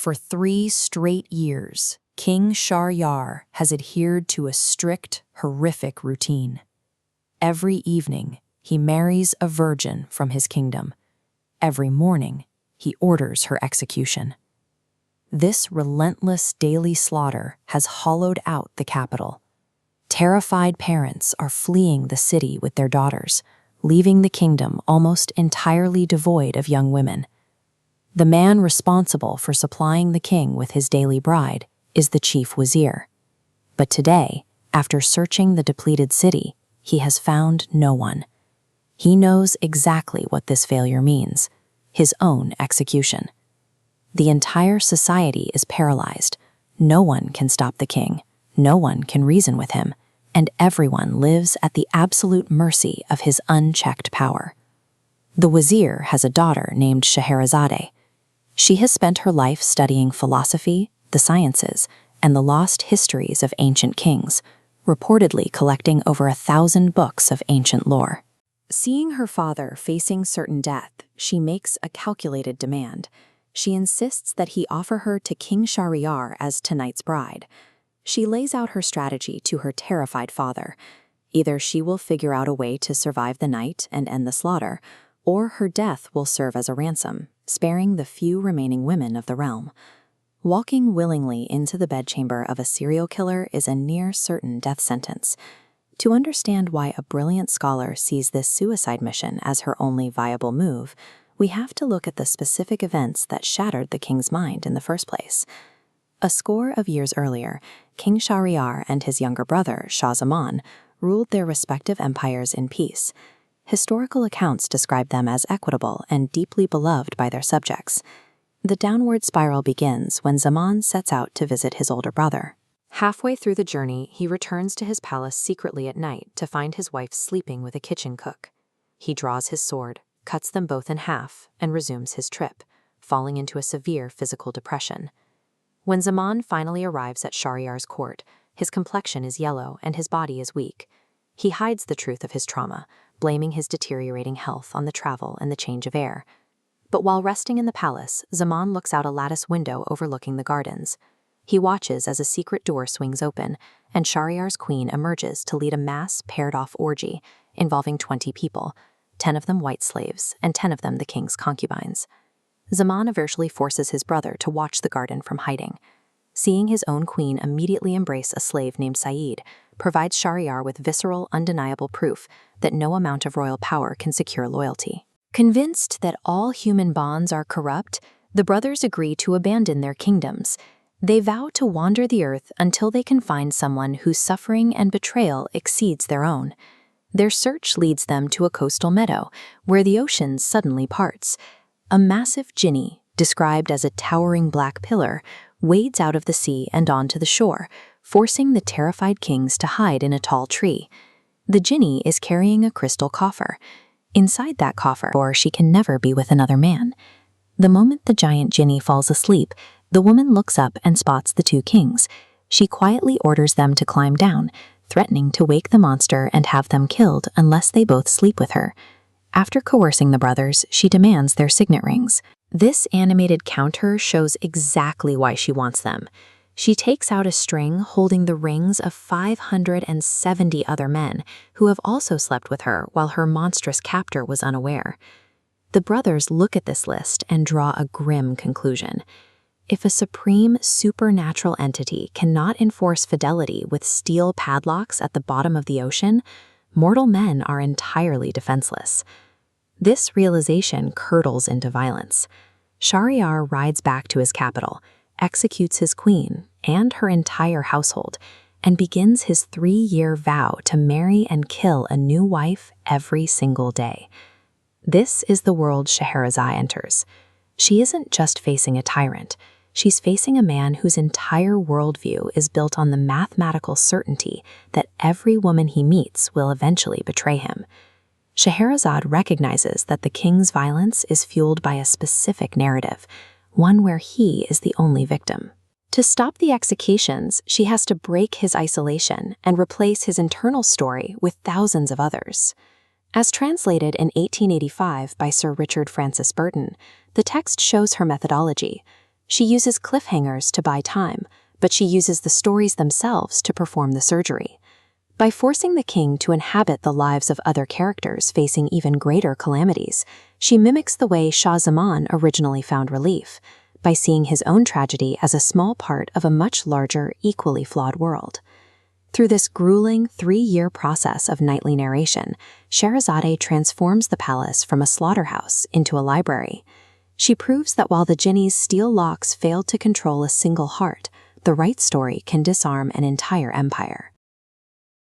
For 3 straight years, King Shahryar has adhered to a strict, horrific routine. Every evening, he marries a virgin from his kingdom. Every morning, he orders her execution. This relentless daily slaughter has hollowed out the capital. Terrified parents are fleeing the city with their daughters, leaving the kingdom almost entirely devoid of young women. The man responsible for supplying the king with his daily bride is the chief wazir. But today, after searching the depleted city, he has found no one. He knows exactly what this failure means: his own execution. The entire society is paralyzed. No one can stop the king. No one can reason with him, and everyone lives at the absolute mercy of his unchecked power. The wazir has a daughter named Shahrazad. She has spent her life studying philosophy, the sciences, and the lost histories of ancient kings, reportedly collecting over 1,000 books of ancient lore. Seeing her father facing certain death, she makes a calculated demand. She insists that he offer her to King Shahryar as tonight's bride. She lays out her strategy to her terrified father. Either she will figure out a way to survive the night and end the slaughter, or her death will serve as a ransom, sparing the few remaining women of the realm. Walking willingly into the bedchamber of a serial killer is a near-certain death sentence. To understand why a brilliant scholar sees this suicide mission as her only viable move, we have to look at the specific events that shattered the king's mind in the first place. A score of years earlier, King Shahryar and his younger brother, Shah Zaman, ruled their respective empires in peace. Historical accounts describe them as equitable and deeply beloved by their subjects. The downward spiral begins when Zaman sets out to visit his older brother. Halfway through the journey, he returns to his palace secretly at night to find his wife sleeping with a kitchen cook. He draws his sword, cuts them both in half, and resumes his trip, falling into a severe physical depression. When Zaman finally arrives at Shahryar's court, his complexion is yellow and his body is weak. He hides the truth of his trauma, blaming his deteriorating health on the travel and the change of air. But while resting in the palace, Zaman looks out a lattice window overlooking the gardens. He watches as a secret door swings open, and Shahryar's queen emerges to lead a mass paired-off orgy involving 20 people, 10 of them white slaves, and 10 of them the king's concubines. Zaman eventually forces his brother to watch the garden from hiding. Seeing his own queen immediately embrace a slave named Saeed provides Shahryar with visceral, undeniable proof that no amount of royal power can secure loyalty. Convinced that all human bonds are corrupt, the brothers agree to abandon their kingdoms. They vow to wander the earth until they can find someone whose suffering and betrayal exceeds their own. Their search leads them to a coastal meadow, where the ocean suddenly parts. A massive jinni, described as a towering black pillar, wades out of the sea and onto the shore, forcing the terrified kings to hide in a tall tree. The jinni is carrying a crystal coffer. Inside that coffer, she can never be with another man. The moment the giant jinni falls asleep, the woman looks up and spots the 2 kings. She quietly orders them to climb down, threatening to wake the monster and have them killed unless they both sleep with her. After coercing the brothers, she demands their signet rings. This animated counter shows exactly why she wants them. She takes out a string holding the rings of 570 other men who have also slept with her while her monstrous captor was unaware. The brothers look at this list and draw a grim conclusion. If a supreme supernatural entity cannot enforce fidelity with steel padlocks at the bottom of the ocean, mortal men are entirely defenseless. This realization curdles into violence. Shahryar rides back to his capital, executes his queen and her entire household, and begins his 3-year vow to marry and kill a new wife every single day. This is the world Shahrazad enters. She isn't just facing a tyrant. She's facing a man whose entire worldview is built on the mathematical certainty that every woman he meets will eventually betray him. Shahrazad recognizes that the king's violence is fueled by a specific narrative, one where he is the only victim. To stop the executions, she has to break his isolation and replace his internal story with thousands of others. As translated in 1885 by Sir Richard Francis Burton, the text shows her methodology. She uses cliffhangers to buy time, but she uses the stories themselves to perform the surgery. By forcing the king to inhabit the lives of other characters facing even greater calamities, she mimics the way Shah Zaman originally found relief, by seeing his own tragedy as a small part of a much larger, equally flawed world. Through this grueling 3-year process of nightly narration, Sherazade transforms the palace from a slaughterhouse into a library. She proves that while the jinni's steel locks failed to control a single heart, the right story can disarm an entire empire.